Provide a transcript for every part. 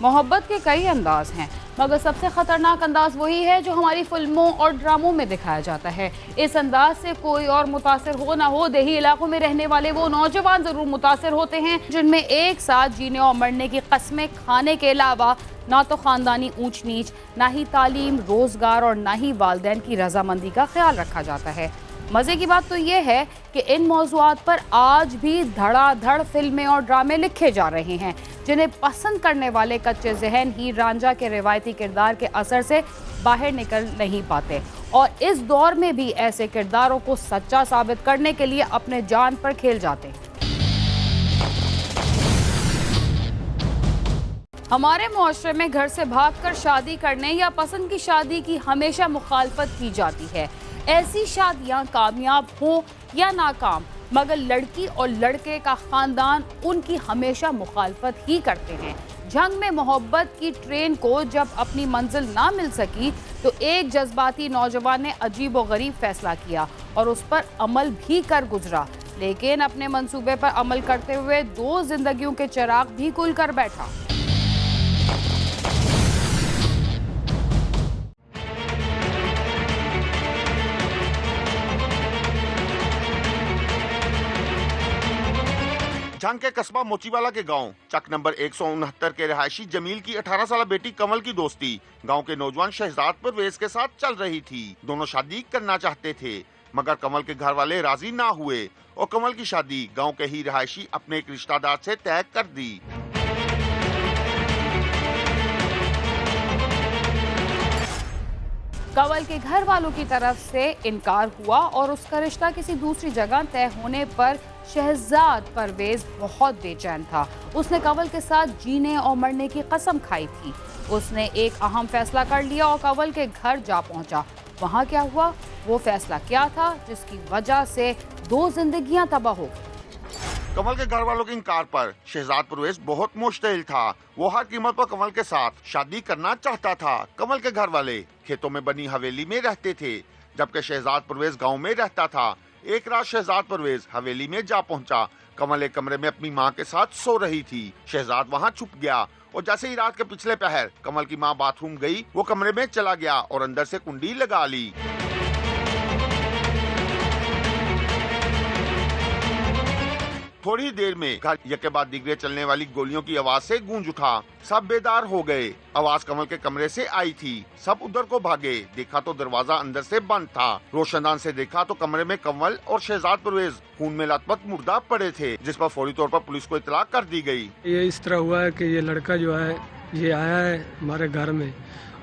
मोहब्बत के कई अंदाज हैं, मगर सबसे खतरनाक अंदाज वही है जो हमारी फिल्मों और ड्रामों में दिखाया जाता है। इस अंदाज से कोई और मुतासिर हो ना हो, देही इलाकों में रहने वाले वो नौजवान जरूर मुतासिर होते हैं जिनमें एक साथ जीने और मरने की कस्में खाने के अलावा ना तो खानदानी ऊंच नीच, ना ही तालीम, रोजगार और ना ही वालिदैन की रजामंदी का ख्याल रखा जाता है। मज़े की बात तो ये है कि इन मौज़ूआत पर आज भी धड़ाधड़ फिल्में और ड्रामे लिखे जा रहे हैं जिन्हें पसंद करने वाले कच्चे जहन ही रांझा के रिवायती किरदार के असर से बाहर निकल नहीं पाते और इस दौर में भी ऐसे किरदारों को सच्चा साबित करने के लिए अपने जान पर खेल जाते हैं। हमारे मुआशरे में घर से भागकर शादी करने या पसंद की शादी की हमेशा मुखालफत की जाती है। ऐसी शादियां कामयाब हों या नाकाम, मगर लड़की और लड़के का खानदान उनकी हमेशा मुखालफत ही करते हैं। जंग में मोहब्बत की ट्रेन को जब अपनी मंजिल ना मिल सकी तो एक जज्बाती नौजवान ने अजीब व गरीब फैसला किया और उस पर अमल भी कर गुजरा, लेकिन अपने मंसूबे पर अमल करते हुए 2 जिंदगियों के चिराग भी कुल कर बैठा। जंग के कस्बा मोचीवाला के गांव चक नंबर 169 के रहायशी जमील की 18 साल बेटी कमल की दोस्ती गांव के नौजवान शहजाद परवेज के साथ चल रही थी। दोनों शादी करना चाहते थे, मगर कमल के घर वाले राजी ना हुए और कमल की शादी गांव के ही रहायशी अपने एक रिश्तेदार से तय कर दी। कमल के घर वालों की तरफ से इनकार हुआ और उसका रिश्ता किसी दूसरी जगह तय होने पर शहजाद परवेज बहुत बेचैन था। उसने कमल के साथ जीने और मरने की कसम खाई थी। उसने एक अहम फैसला कर लिया और कमल के घर जा पहुंचा। वहां क्या हुआ, वो फैसला क्या था जिसकी वजह से 2 जिंदगियां तबाह हो गई। कमल के घर वालों के इनकार पर शहजाद परवेज बहुत मुश्तिल था। वो हर कीमत पर कमल के साथ शादी करना चाहता था। कमल के घर वाले खेतों में बनी हवेली में रहते थे, जबकि शहजाद परवेज गांव में रहता था। एक रात शहजाद परवेज हवेली में जा पहुंचा। कमल एक कमरे में अपनी मां के साथ सो रही थी। शहजाद वहां छुप गया और जैसे ही रात के पिछले पहर कमल की मां बाथरूम गई, वो कमरे में चला गया और अंदर से कुंडी लगा ली। थोड़ी देर में घर यके बाद दिगरे चलने वाली गोलियों की आवाज से गूंज उठा। सब बेदार हो गए। आवाज कमल के कमरे से आई थी। सब उधर को भागे। देखा तो दरवाजा अंदर से बंद था। रोशनदान से देखा तो कमरे में कमल और शहजाद परवेज खून में लथपथ मुर्दा पड़े थे, जिस पर फौरी तौर पर पुलिस को इतला कर दी गई। ये इस तरह हुआ है कि ये लड़का जो है ये आया है हमारे घर में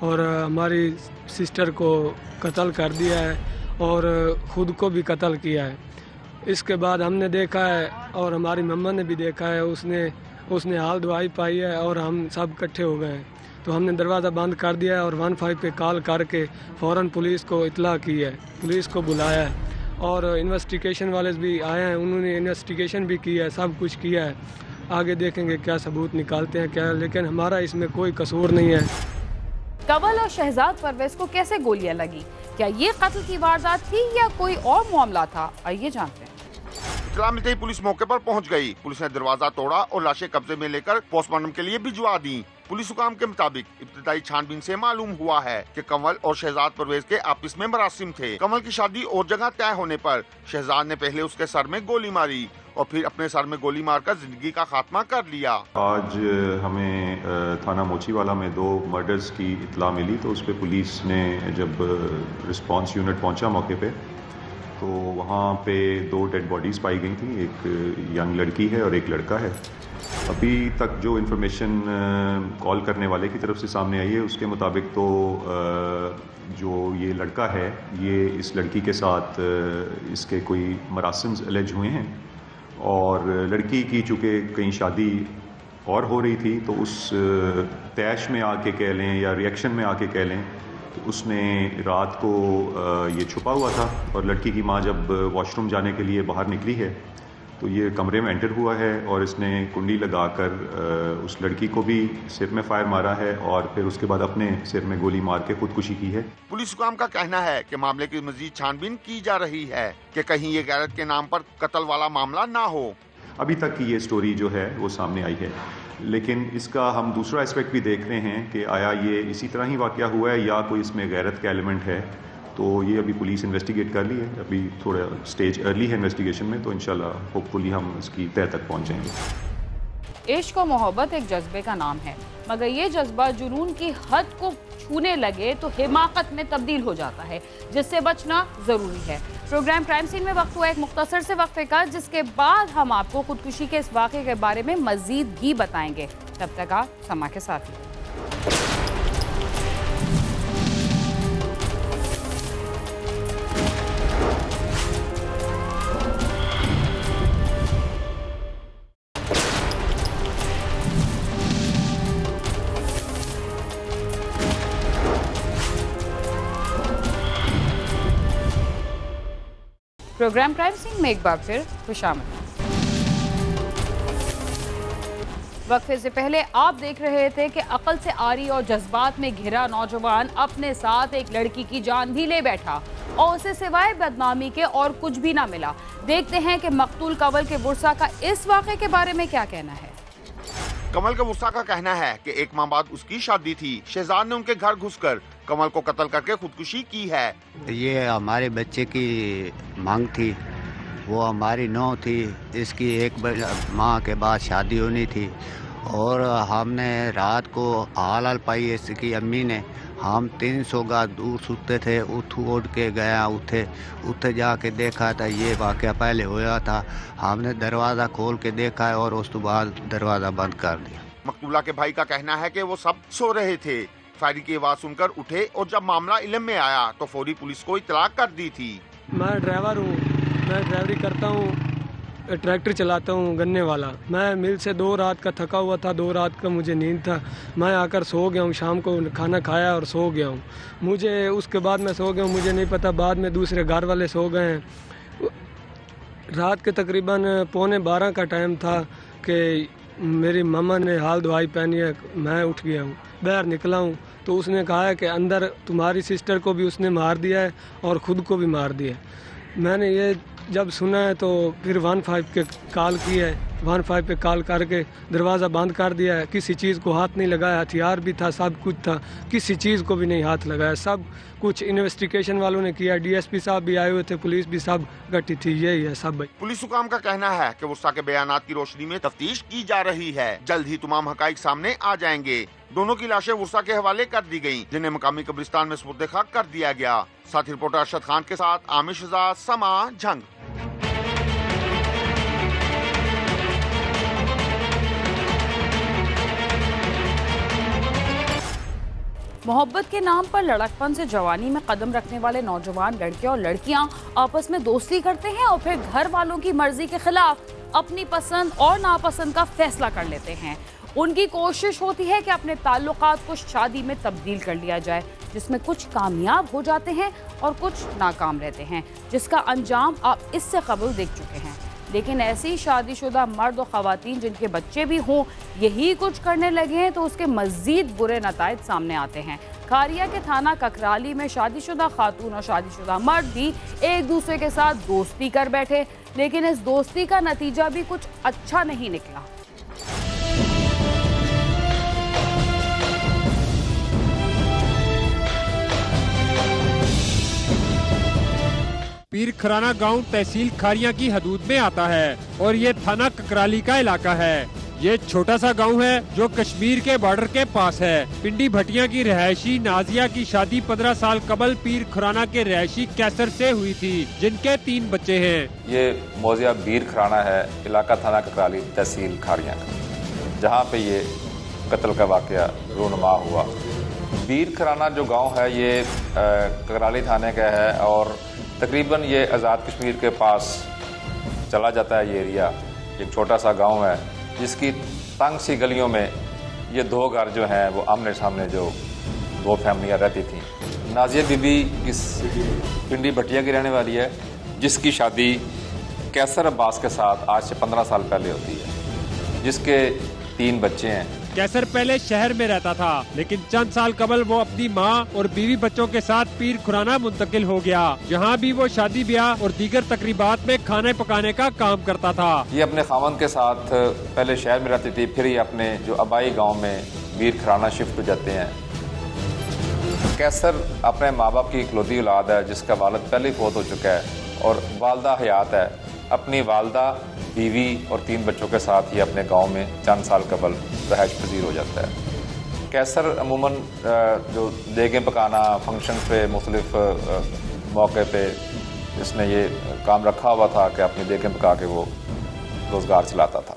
और हमारी सिस्टर को कत्ल कर दिया है और खुद को भी कत्ल किया है। इसके बाद हमने देखा है और हमारी मम्मा ने भी देखा है। उसने हाल दवाई पाई है और हम सब इकट्ठे हो गए। तो हमने दरवाज़ा बंद कर दिया है और 15 पे कॉल करके फ़ौरन पुलिस को इतला की है, पुलिस को बुलाया है और इन्वेस्टिगेशन वाले भी आए हैं। उन्होंने इन्वेस्टिगेशन भी की है, सब कुछ किया है। आगे देखेंगे क्या सबूत निकालते हैं क्या, लेकिन हमारा इसमें कोई कसूर नहीं है। कमल और शहजाद परवेज को कैसे गोलियां लगी? क्या ये कत्ल की वारदात थी या कोई और मामला था? आइए जानते हैं। इत्तला मिलते ही पुलिस मौके पर पहुंच गई। पुलिस ने दरवाजा तोड़ा और लाशें कब्जे में लेकर पोस्टमार्टम के लिए भिजवा दी। पुलिस हुकाम के मुताबिक इब्तिदाई छानबीन से मालूम हुआ है कि कमल और शहजाद परवेज के आपस में मरासिम थे। कमल की शादी और जगह तय होने पर शहजाद ने पहले उसके सर में गोली मारी और फिर अपने सर में गोली मारकर जिंदगी का खात्मा कर लिया। आज हमें थाना मोचीवाला में 2 मर्डर्स की इत्तला मिली, तो उस पर पुलिस ने जब रिस्पांस यूनिट पहुंचा मौके पे तो वहाँ पे 2 डेड बॉडीज़ पाई गई थी। एक यंग लड़की है और एक लड़का है। अभी तक जो इन्फॉर्मेशन कॉल करने वाले की तरफ से सामने आई है उसके मुताबिक तो जो ये लड़का है ये इस लड़की के साथ इसके कोई मरासिम्स एलिज हुए हैं और लड़की की चूँकि कहीं शादी और हो रही थी तो उस तैश में आके कह लें या रिएक्शन में आके कह लें तो उसने रात को ये छुपा हुआ था और लड़की की माँ जब वॉशरूम जाने के लिए बाहर निकली है तो ये कमरे में एंटर हुआ है और इसने कुंडी लगाकर उस लड़की को भी सिर में फायर मारा है और फिर उसके बाद अपने सिर में गोली मार के खुदकुशी की है। पुलिस हुकाम का कहना है कि मामले की मजीद छानबीन की जा रही है कि कहीं ये गैरत के नाम पर कत्ल वाला मामला ना हो। अभी तक की ये स्टोरी जो है वो सामने आई है, लेकिन इसका हम दूसरा एस्पेक्ट भी देख रहे हैं कि आया ये इसी तरह ही वाक़या हुआ है या कोई इसमें गैरत का एलिमेंट है। तो ये अभी पुलिस इन्वेस्टिगेट कर ली है, अभी थोड़ा स्टेज अर्ली है इन्वेस्टिगेशन में, तो इंशाल्लाह होपफुली हम इसकी तह तक पहुँच जाएंगे। इश्क और मोहब्बत एक जज्बे का नाम है, मगर ये जज्बा जुनून की हद को छूने लगे तो हिमाकत में तब्दील हो जाता है, जिससे बचना ज़रूरी है। प्रोग्राम क्राइम सीन में वक्त हुआ एक मुख्तसर से वक्फे का, जिसके बाद हम आपको खुदकुशी के इस वाक़े के बारे में मज़ीद भी बताएंगे। तब तक आप समा के साथ ही। प्रोग्राम क्राइम सीन में एक बार फिर खुशामद। वक्फे से पहले आप देख रहे थे कि अकल से आरी और जज्बात में घिरा नौजवान अपने साथ एक लड़की की जान भी ले बैठा और उसे सिवाय बदनामी के और कुछ भी ना मिला। देखते हैं कि मकतूल कंवल के बुरसा का इस वाक़े के बारे में क्या कहना है। कमल के बुरसा का कहना है कि एक माह बाद उसकी शादी थी। शहजाद ने उनके घर घुसकर कमल को कत्ल करके खुदकुशी की है। ये हमारे बच्चे की मांग थी, वो हमारी नौ थी, इसकी एक माह के बाद शादी होनी थी और हमने रात को हाल पाई इसकी अम्मी ने। हम 300 गज दूर सुते थे, उठ के गया उठे जाके देखा था ये वाक़या पहले हुआ था। हमने दरवाज़ा खोल के देखा है और उस बाद दरवाज़ा बंद कर दिया। मकतूला के भाई का कहना है कि वो सब सो रहे थे, फायरिंग की आवाज़ सुनकर उठे और जब मामला इल्म में आया तो फौरी पुलिस को इत्तला कर दी थी। मैं ड्राइवर हूँ, मैं ड्राइवरी करता हूँ, ट्रैक्टर चलाता हूँ गन्ने वाला। मैं मिल से 2 रात का थका हुआ था, 2 रात का मुझे नींद था। मैं आकर सो गया हूँ, शाम को खाना खाया और सो गया हूँ। मुझे उसके बाद मैं सो गया हूँ, मुझे नहीं पता बाद में दूसरे घर वाले सो गए हैं। रात के तकरीबन 11:15 का टाइम था कि मेरी मामा ने हाल दवाई पहनी है। मैं उठ गया हूँ, बाहर निकला हूँ तो उसने कहा है कि अंदर तुम्हारी सिस्टर को भी उसने मार दिया है और ख़ुद को भी मार दिया है। मैंने ये जब सुना है तो फिर 15 के कॉल की है, 15 पे कॉल करके दरवाज़ा बंद कर दिया है। किसी चीज़ को हाथ नहीं लगाया, हथियार भी था, सब कुछ था, किसी चीज़ को भी नहीं हाथ लगाया। सब कुछ इन्वेस्टिगेशन वालों ने किया, डीएसपी साहब भी आए हुए थे, पुलिस भी सब गठी थी। यही है सब। पुलिस हुकाम का कहना है कि वर्षा के बयानात की रोशनी में तफ्तीश की जा रही है। जल्द ही तमाम हकाइक सामने आ जाएंगे। दोनों की लाशें वर्षा के हवाले कर दी गयी, जिन्हें मकामी कब्रिस्तान में सुपुर्द खाक कर दिया गया। साथ ही रिपोर्टर अरशद खान के साथ आमिर शहजाद, समा, झंग। मोहब्बत के नाम पर लड़कपन से जवानी में कदम रखने वाले नौजवान लड़के और लड़कियां आपस में दोस्ती करते हैं और फिर घर वालों की मर्जी के खिलाफ अपनी पसंद और नापसंद का फैसला कर लेते हैं। उनकी कोशिश होती है कि अपने ताल्लुकात को शादी में तब्दील कर लिया जाए, जिसमें कुछ कामयाब हो जाते हैं और कुछ नाकाम रहते हैं, जिसका अंजाम आप इससे कबल देख चुके हैं। लेकिन ऐसी शादीशुदा मर्द और ख़वातीन जिनके बच्चे भी हों, यही कुछ करने लगे हैं तो उसके मज़ीद बुरे नताइज सामने आते हैं। खारिया के थाना ककराली में शादीशुदा खातून और शादीशुदा मर्द भी एक दूसरे के साथ दोस्ती कर बैठे, लेकिन इस दोस्ती का नतीजा भी कुछ अच्छा नहीं निकला। पीर खराना गांव तहसील खारिया की हदूद में आता है और ये थाना ककराली का इलाका है। ये छोटा सा गांव है जो कश्मीर के बॉर्डर के पास है। पिंडी भटिया की रहायशी नाजिया की शादी 15 साल कबल पीर खुराना के रहायशी कैसर से हुई थी, जिनके 3 बच्चे हैं। ये मौजिया पीर खुराना है, इलाका थाना ककराली तहसील खारिया का, जहाँ पे ये कत्ल का वाकया रूनुमा हुआ। पीर खुराना जो गाँव है ये ककराली थाने का है और तकरीबन ये आज़ाद कश्मीर के पास चला जाता है। ये एरिया एक छोटा सा गांव है जिसकी तंग सी गलियों में ये 2 घर जो हैं वो आमने सामने जो 2 फैमिलियां रहती थी। नाजिया बीबी इस पिंडी भटिया की रहने वाली है, जिसकी शादी कैसर अब्बास के साथ आज से 15 साल पहले होती है, जिसके 3 बच्चे हैं। कैसर पहले शहर में रहता था, लेकिन चंद साल कबल वो अपनी माँ और बीवी बच्चों के साथ पीर खुराना मुंतकिल हो गया, जहाँ भी वो शादी ब्याह और दीगर तकरीबात में खाने पकाने का काम करता था। ये अपने खामन के साथ पहले शहर में रहती थी, फिर ये अपने जो आबाई गाँव में पीर खुराना शिफ्ट हो जाते हैं। कैसर अपने माँ बाप की इकलौती औलाद है, जिसका वालिद पहले ही फौत हो चुका है और वालदा हयात है। अपनी वालदा, बीवी और 3 बच्चों के साथ ही अपने गांव में चंद साल कबल रहायश पजीर हो जाता है। कैसर अमूमन जो देगें पकाना, फंक्शन पे, मुख्तलिफ मौके पे इसने ये काम रखा हुआ था कि अपनी देगें पका के वो रोज़गार चलाता था।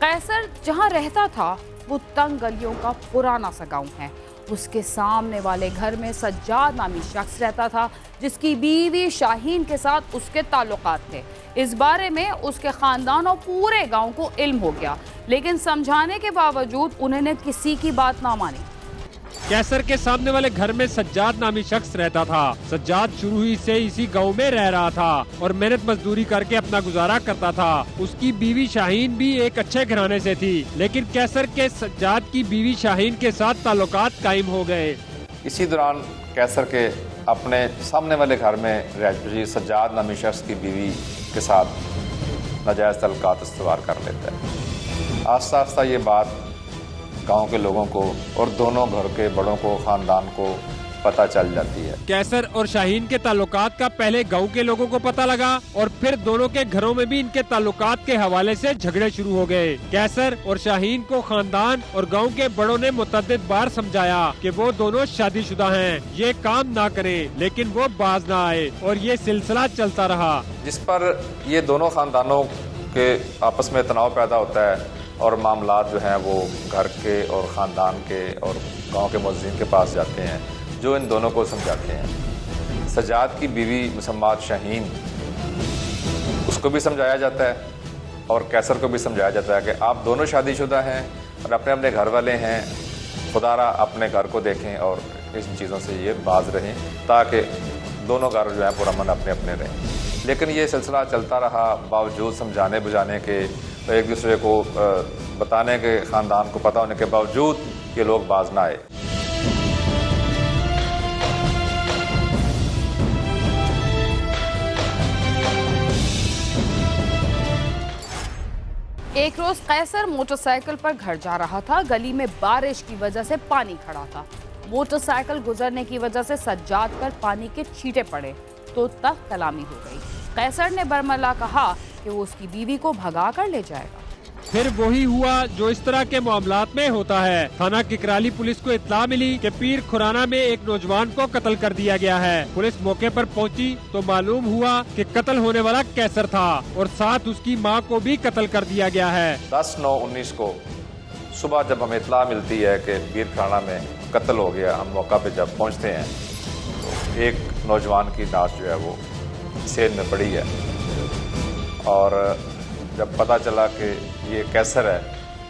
कैसर जहां रहता था वो तंग गलियों का पुराना सा गांव है। उसके सामने वाले घर में सज्जाद नामी शख्स रहता था, जिसकी बीवी शाहीन के साथ उसके ताल्लुकात थे। इस बारे में उसके खानदान और पूरे गांव को इल्म हो गया, लेकिन समझाने के बावजूद उन्होंने किसी की बात ना मानी। कैसर के सामने वाले घर में सज्जाद नामी शख्स रहता था। सज्जाद शुरू ही से इसी गांव में रह रहा था और मेहनत मजदूरी करके अपना गुजारा करता था। उसकी बीवी शाहीन भी एक अच्छे घराने से थी, लेकिन कैसर के सज्जाद की बीवी शाहीन के साथ ताल्लुकात कायम हो गए। इसी दौरान कैसर के अपने सामने वाले घर में रहायशी सज्जाद नामी शख्स की बीवी के साथ नाजायज़ ताल्लुकात इस्तवार कर लेता है। आस्ता आस्ता ये बात गांव के लोगों को और दोनों घर के बड़ों को, खानदान को पता चल जाती है। कैसर और शाहीन के ताल्लुकात का पहले गांव के लोगों को पता लगा और फिर दोनों के घरों में भी इनके ताल्लुकात के हवाले से झगड़े शुरू हो गए। कैसर और शाहीन को खानदान और गांव के बड़ों ने मुतअद्दिद बार समझाया कि वो दोनों शादीशुदा हैं, ये काम ना करें, लेकिन वो बाज ना आए और ये सिलसिला चलता रहा, जिस पर ये दोनों खानदानों के आपस में तनाव पैदा होता है और मामलात जो हैं वो घर के और ख़ानदान के और गांव के मुअज़्ज़िन के पास जाते हैं, जो इन दोनों को समझाते हैं। सज्जाद की बीवी मुसम्मात शाहीन, उसको भी समझाया जाता है और कैसर को भी समझाया जाता है कि आप दोनों शादीशुदा हैं और अपने अपने घर वाले हैं, खुदारा अपने घर को देखें और इन चीज़ों से ये बाज रहें ताकि दोनों घर जो हैं पुरअमन अपने अपने रहें। लेकिन ये सिलसिला चलता रहा, बावजूद समझाने बुझाने के, तो एक दूसरे को बताने के, ख़ानदान को पता होने के बावजूद ये लोग बाज ना आए। एक रोज कैसर मोटरसाइकिल पर घर जा रहा था। गली में बारिश की वजह से पानी खड़ा था। मोटरसाइकिल गुजरने की वजह से सज्जाद पर पानी के छींटे पड़े तो तक कलामी हो गई। कैसर ने बरमला कहा कि वो उसकी बीवी को भगा कर ले जाएगा। फिर वही हुआ जो इस तरह के मामलात में होता है। थाना किकराली पुलिस को इत्तला मिली कि पीर खुराना में एक नौजवान को कत्ल कर दिया गया है। पुलिस मौके पर पहुंची तो मालूम हुआ कि कत्ल होने वाला कैसर था और साथ उसकी मां को भी कत्ल कर दिया गया है। 10/9/19 को सुबह जब हमें इत्तला मिलती है कि पीर खुराना में कत्ल हो गया, हम मौका पे जब पहुंचते हैं तो एक नौजवान की लाश जो है वो सेल में पड़ी है और जब पता चला कि ये कैसर है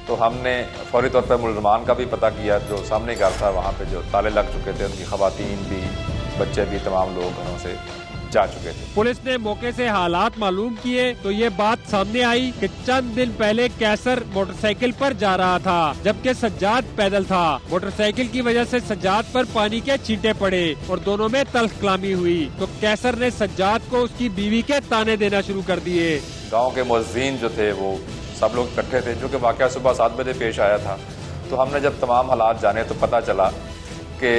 तो हमने फौरी तौर पर मुलजमान का भी पता किया। जो सामने घर था वहाँ पे जो ताले लग चुके थे, उनकी खवातीन भी, बच्चे भी, तमाम लोग घरों से जा चुके थे। पुलिस ने मौके से हालात मालूम किए तो ये बात सामने आई कि चंद दिन पहले कैसर मोटरसाइकिल पर जा रहा था जबकि सज्जाद पैदल था। मोटरसाइकिल की वजह से सज्जाद पर पानी के छींटे पड़े और दोनों में तल्ख कलामी हुई तो कैसर ने सज्जाद को उसकी बीवी के ताने देना शुरू कर दिए। गांव के मुअज़्ज़िन जो थे वो सब लोग इकट्ठे थे, जो कि वाक़या सुबह 7 बजे पेश आया था। तो हमने जब तमाम हालात जाने तो पता चला कि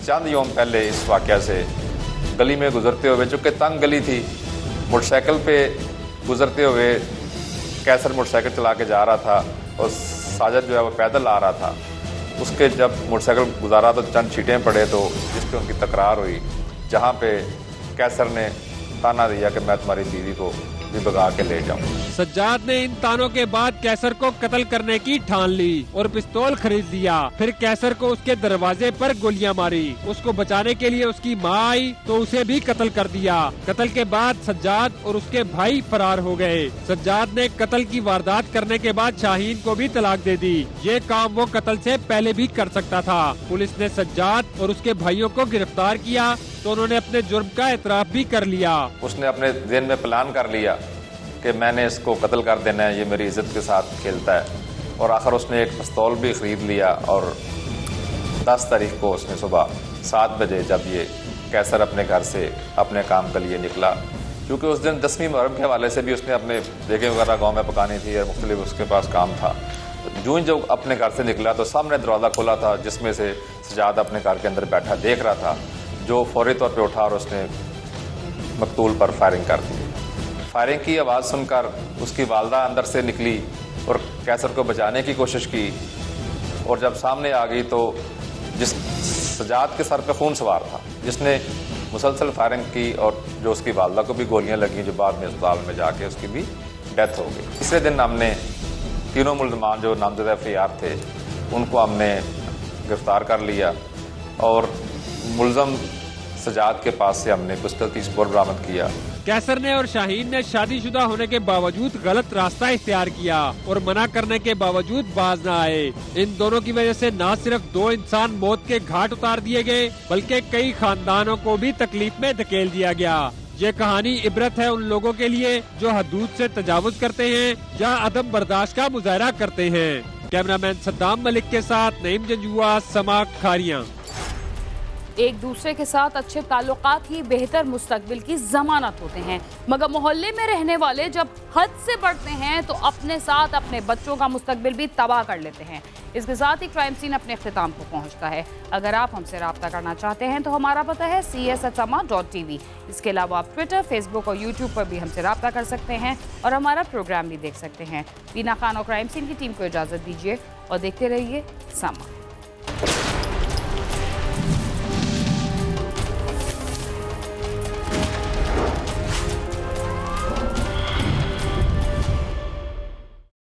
चंद योम पहले इस वाक़या से गली में गुजरते हुए, जो कि तंग गली थी, मोटरसाइकिल पे गुजरते हुए कैसर मोटरसाइकिल चला के जा रहा था और साजिद जो है वो पैदल आ रहा था। उसके जब मोटरसाइकिल गुजारा तो चंद छींटे पड़े तो जिस पे उनकी तकरार हुई, जहाँ पे कैसर ने ताना दिया कि मैं तुम्हारी बीवी को भी भगा के ले जाऊं। सज्जाद ने इन तानों के बाद कैसर को कत्ल करने की ठान ली और पिस्तौल खरीद लिया। फिर कैसर को उसके दरवाजे पर गोलियां मारी। उसको बचाने के लिए उसकी मां आई तो उसे भी कत्ल कर दिया। कत्ल के बाद सज्जाद और उसके भाई फरार हो गए। सज्जाद ने कत्ल की वारदात करने के बाद शाहीन को भी तलाक दे दी। ये काम वो कत्ल से पहले भी कर सकता था। पुलिस ने सज्जाद और उसके भाइयों को गिरफ्तार किया तो उन्होंने अपने जुर्म का एतराफ भी कर लिया। उसने अपने दिन में प्लान कर लिया कि मैंने इसको कत्ल कर देना है, ये मेरी इज्जत के साथ खेलता है, और आखिर उसने एक पिस्तौल भी खरीद लिया और 10 तारीख को उसने सुबह 7 बजे जब ये कैसर अपने घर से अपने काम के लिए निकला, क्योंकि उस दिन 10वीं मुहर्रम के हवाले से भी उसने अपने देगे वगैरह गांव में पकानी थी और मुख्तलिफ उसके पास काम था। जो ही जो अपने घर से निकला तो सामने दरवाज़ा खुला था जिसमें से सजाद अपने घर के अंदर बैठा देख रहा था, जो फौरी तौर पे उठा और उसने मकतूल पर फायरिंग कर दी। फायरिंग की आवाज़ सुनकर उसकी वालदा अंदर से निकली और कैसर को बचाने की कोशिश की, और जब सामने आ गई तो जिस सजाद के सर पे खून सवार था, जिसने मुसलसल फायरिंग की और जो उसकी वालदा को भी गोलियां लगी, जो बाद में अस्पताल में जाके उसकी भी डेथ हो गई। तीसरे दिन हमने तीनों मुल्ज़मान जो नामजद एफआईआर थे उनको हमने गिरफ्तार कर लिया और मुलज़म सजाद के पास से हमने पिस्टल 30 बोर बरामद किया। कैसर ने और शाहीन ने शादीशुदा होने के बावजूद गलत रास्ता इख्तियार किया और मना करने के बावजूद बाज न आए। इन दोनों की वजह से न सिर्फ 2 इंसान मौत के घाट उतार दिए गए, बल्कि कई खानदानों को भी तकलीफ में धकेल दिया गया। ये कहानी इबरत है उन लोगों के लिए जो हदूद से तजावुज करते हैं या अदम बर्दाश्त का मुजाहरा करते हैं। कैमरामैन सद्दाम मलिक के साथ नईम जंजुआ, समा खारियां। एक दूसरे के साथ अच्छे ताल्लुकात ही बेहतर मुस्तकबिल की जमानत होते हैं, मगर मोहल्ले में रहने वाले जब हद से बढ़ते हैं तो अपने साथ अपने बच्चों का मुस्तकबिल भी तबाह कर लेते हैं। इसके साथ ही क्राइम सीन अपने इख्तिताम को पहुंचता है। अगर आप हमसे रब्ता करना चाहते हैं तो हमारा पता है cs@sama.tv। इसके अलावा आप ट्विटर, फेसबुक और यूट्यूब पर भी हमसे रब्ता कर सकते हैं और हमारा प्रोग्राम भी देख सकते हैं। बीना खान और क्राइम सीन की टीम को इजाज़त दीजिए और देखते रहिए समा।